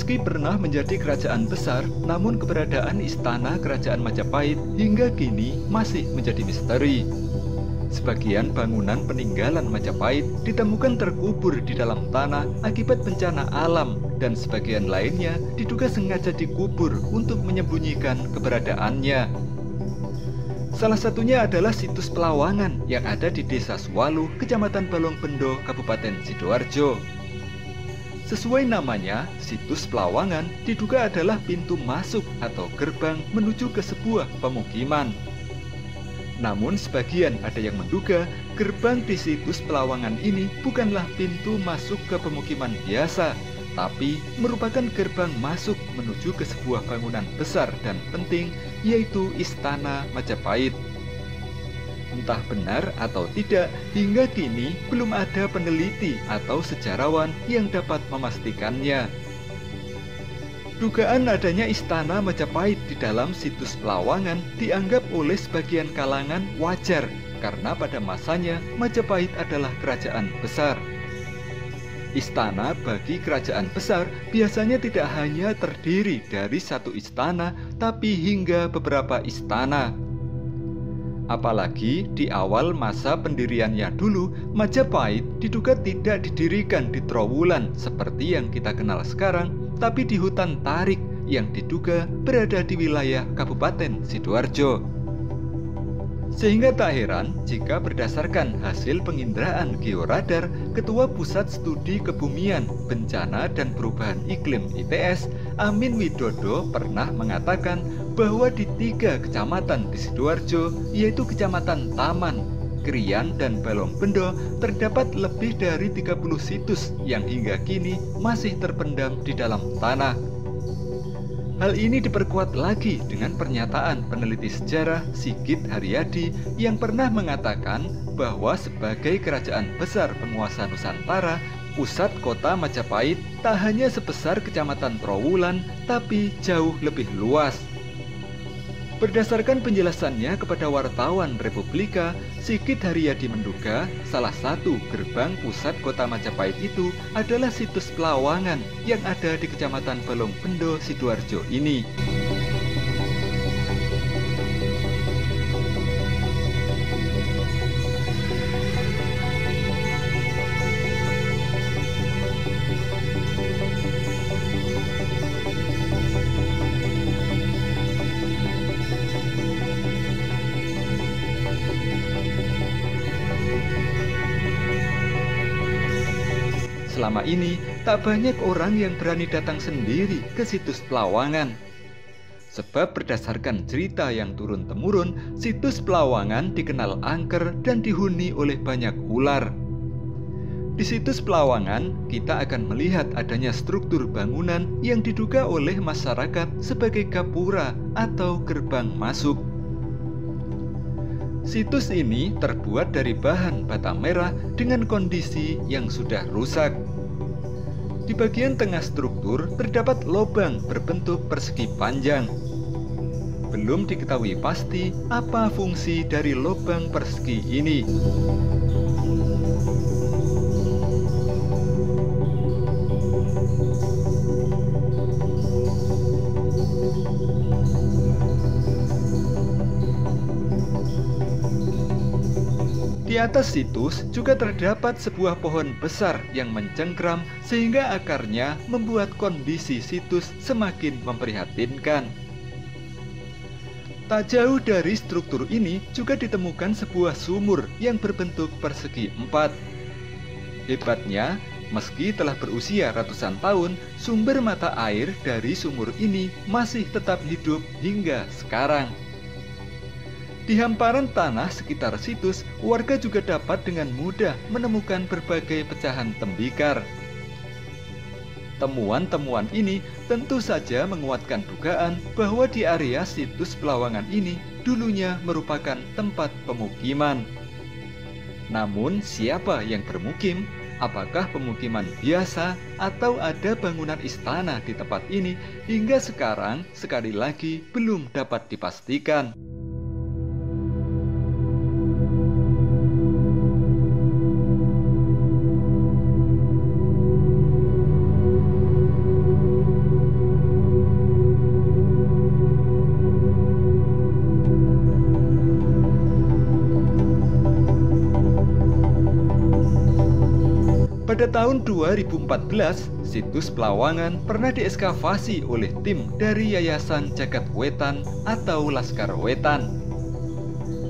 Meski pernah menjadi kerajaan besar, namun keberadaan istana kerajaan Majapahit hingga kini masih menjadi misteri. Sebagian bangunan peninggalan Majapahit ditemukan terkubur di dalam tanah akibat bencana alam, dan sebagian lainnya diduga sengaja dikubur untuk menyembunyikan keberadaannya. Salah satunya adalah situs Pelawangan yang ada di Desa Suwaluh, Kecamatan Balongbendo, Kabupaten Sidoarjo. Sesuai namanya, situs Pelawangan diduga adalah pintu masuk atau gerbang menuju ke sebuah pemukiman. Namun sebagian ada yang menduga gerbang di situs Pelawangan ini bukanlah pintu masuk ke pemukiman biasa, tapi merupakan gerbang masuk menuju ke sebuah bangunan besar dan penting, yaitu Istana Majapahit. Entah benar atau tidak, hingga kini belum ada peneliti atau sejarawan yang dapat memastikannya. Dugaan adanya Istana Majapahit di dalam situs Pelawangan dianggap oleh sebagian kalangan wajar, karena pada masanya Majapahit adalah kerajaan besar. Istana bagi kerajaan besar biasanya tidak hanya terdiri dari satu istana, tapi hingga beberapa istana. Apalagi di awal masa pendiriannya dulu, Majapahit diduga tidak didirikan di Trowulan seperti yang kita kenal sekarang, tapi di hutan tarik yang diduga berada di wilayah Kabupaten Sidoarjo. Sehingga tak heran jika berdasarkan hasil penginderaan georadar, Ketua Pusat Studi Kebumian, Bencana dan Perubahan Iklim ITS, Amin Widodo pernah mengatakan bahwa di 3 kecamatan di Sidoarjo, yaitu Kecamatan Taman, Krian, dan Balongbendo, terdapat lebih dari 30 situs yang hingga kini masih terpendam di dalam tanah. Hal ini diperkuat lagi dengan pernyataan peneliti sejarah Sigit Haryadi yang pernah mengatakan bahwa sebagai kerajaan besar penguasa Nusantara, pusat kota Majapahit tak hanya sebesar Kecamatan Trowulan, tapi jauh lebih luas. Berdasarkan penjelasannya kepada wartawan Republika, Sigit Haryadi menduga salah satu gerbang pusat kota Majapahit itu adalah situs Pelawangan yang ada di Kecamatan Balongbendo, Sidoarjo ini. Selama ini, tak banyak orang yang berani datang sendiri ke situs Pelawangan. Sebab berdasarkan cerita yang turun-temurun, situs Pelawangan dikenal angker dan dihuni oleh banyak ular. Di situs Pelawangan, kita akan melihat adanya struktur bangunan yang diduga oleh masyarakat sebagai gapura atau gerbang masuk. Situs ini terbuat dari bahan bata merah dengan kondisi yang sudah rusak. Di bagian tengah struktur terdapat lubang berbentuk persegi panjang. Belum diketahui pasti apa fungsi dari lubang persegi ini. Di atas situs juga terdapat sebuah pohon besar yang mencengkram sehingga akarnya membuat kondisi situs semakin memprihatinkan. Tak jauh dari struktur ini juga ditemukan sebuah sumur yang berbentuk persegi 4. Hebatnya, meski telah berusia ratusan tahun, sumber mata air dari sumur ini masih tetap hidup hingga sekarang. Di hamparan tanah sekitar situs, warga juga dapat dengan mudah menemukan berbagai pecahan tembikar. Temuan-temuan ini tentu saja menguatkan dugaan bahwa di area situs Pelawangan ini dulunya merupakan tempat pemukiman. Namun, siapa yang bermukim? Apakah pemukiman biasa atau ada bangunan istana di tempat ini? Hingga sekarang, sekali lagi belum dapat dipastikan. Pada tahun 2014, situs Pelawangan pernah diekskavasi oleh tim dari Yayasan Jagat Wetan atau Laskar Wetan.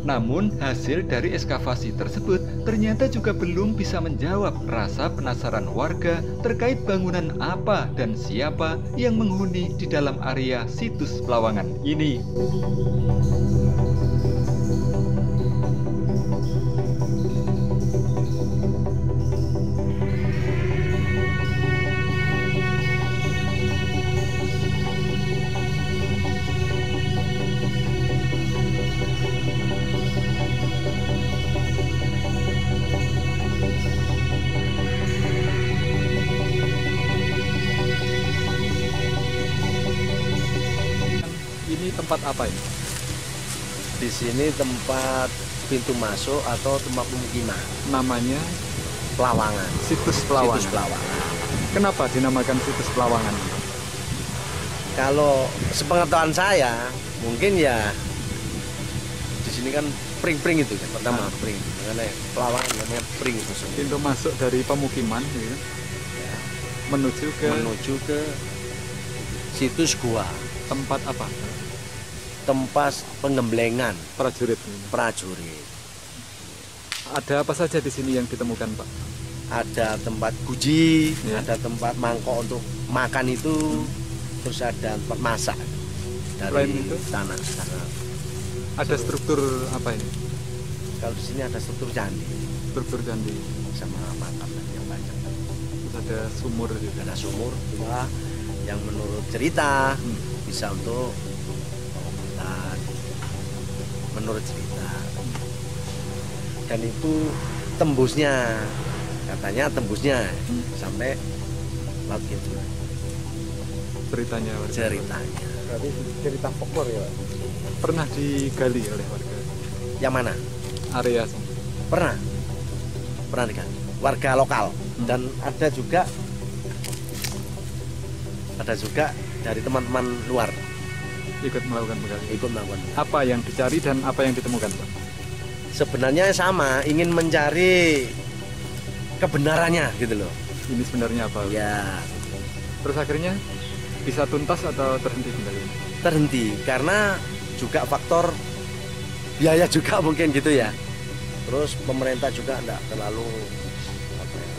Namun, hasil dari ekskavasi tersebut ternyata juga belum bisa menjawab rasa penasaran warga terkait bangunan apa dan siapa yang menghuni di dalam area situs Pelawangan ini. Ini tempat apa ini? Di sini tempat pintu masuk atau tempat pemukiman. Namanya Pelawangan. situs Pelawangan. Situs Pelawangan. Kenapa dinamakan situs Pelawangan? Kalau sepengetahuan saya, mungkin ya di sini kan pring-pring itu kan. Pertama pring. Makanya Pelawangan namanya pring itu semua. Pintu masuk dari pemukiman gitu. Ya, menuju ke situs gua. tempat apa? Tempat penggemblengan Prajurit. prajurit. Ada apa saja di sini yang ditemukan, Pak? Ada tempat guji, Ya. ada tempat mangkok untuk makan itu, terus ada tempat masak Selain dari itu? tanah. Ada struktur apa ini? Kalau di sini ada struktur candi Struktur candi. sama makam yang banyak. Terus ada sumur juga. Ada sumur dua yang menurut cerita bisa untuk pengobatan, menurut cerita. Dan itu tembusnya, katanya tembusnya sampai laut gitu Ceritanya warga. ceritanya. Berarti cerita folklor ya, Pak? Pernah digali oleh warga Yang mana? area sini. Pernah digali warga lokal. Dan ada juga dari teman-teman luar Ikut melakukan penggalian. ikut melakukan. Apa yang dicari dan apa yang ditemukan, Pak? Sebenarnya sama, ingin mencari kebenarannya gitu loh. Ini sebenarnya apa? Ya, Terus akhirnya bisa tuntas atau terhenti kembali? terhenti karena juga faktor biaya juga mungkin gitu ya. Terus pemerintah juga enggak terlalu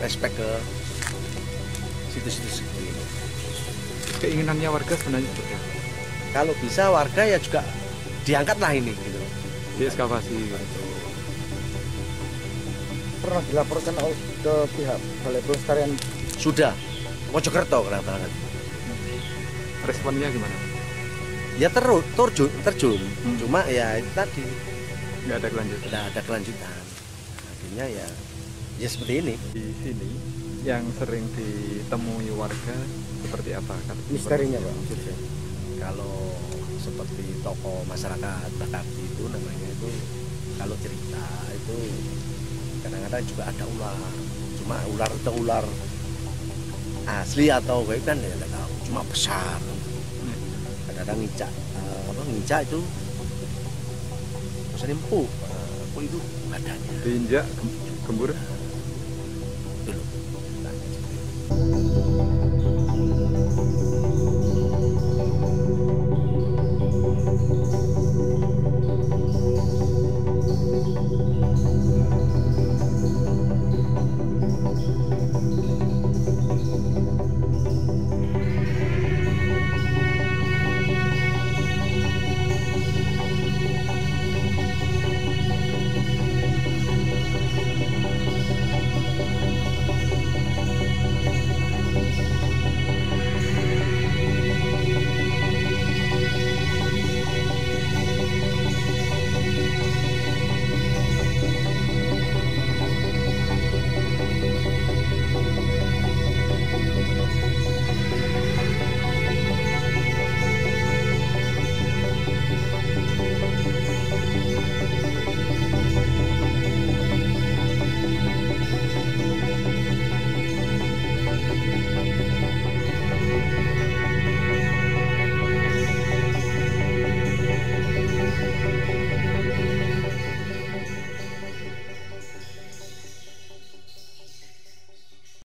respect ke situs-situs seperti ini. Keinginannya warga sebenarnya seperti apa? Kalau bisa warga ya juga diangkatlah ini gitu. Diekskavasi gitu. Pernah dilaporkan ke pihak Balai Pelestarian. Sudah Mojokerto kenapa? Responnya gimana? Ya terjun. Cuma ya itu tadi Nggak ada kelanjutan. tidak ada kelanjutan. Akhirnya ya seperti ini. Di sini yang sering ditemui warga seperti apa? Misterinya, Pak. Kalau seperti tokoh masyarakat Bakati itu namanya itu, kalau cerita itu kadang-kadang juga ada ular. Cuma ular itu ular asli atau gaib kan ya nggak tahu. Cuma besar. Kadang-kadang nginjak itu maksudnya empuk itu badannya. Diinjak gembur. Dulu.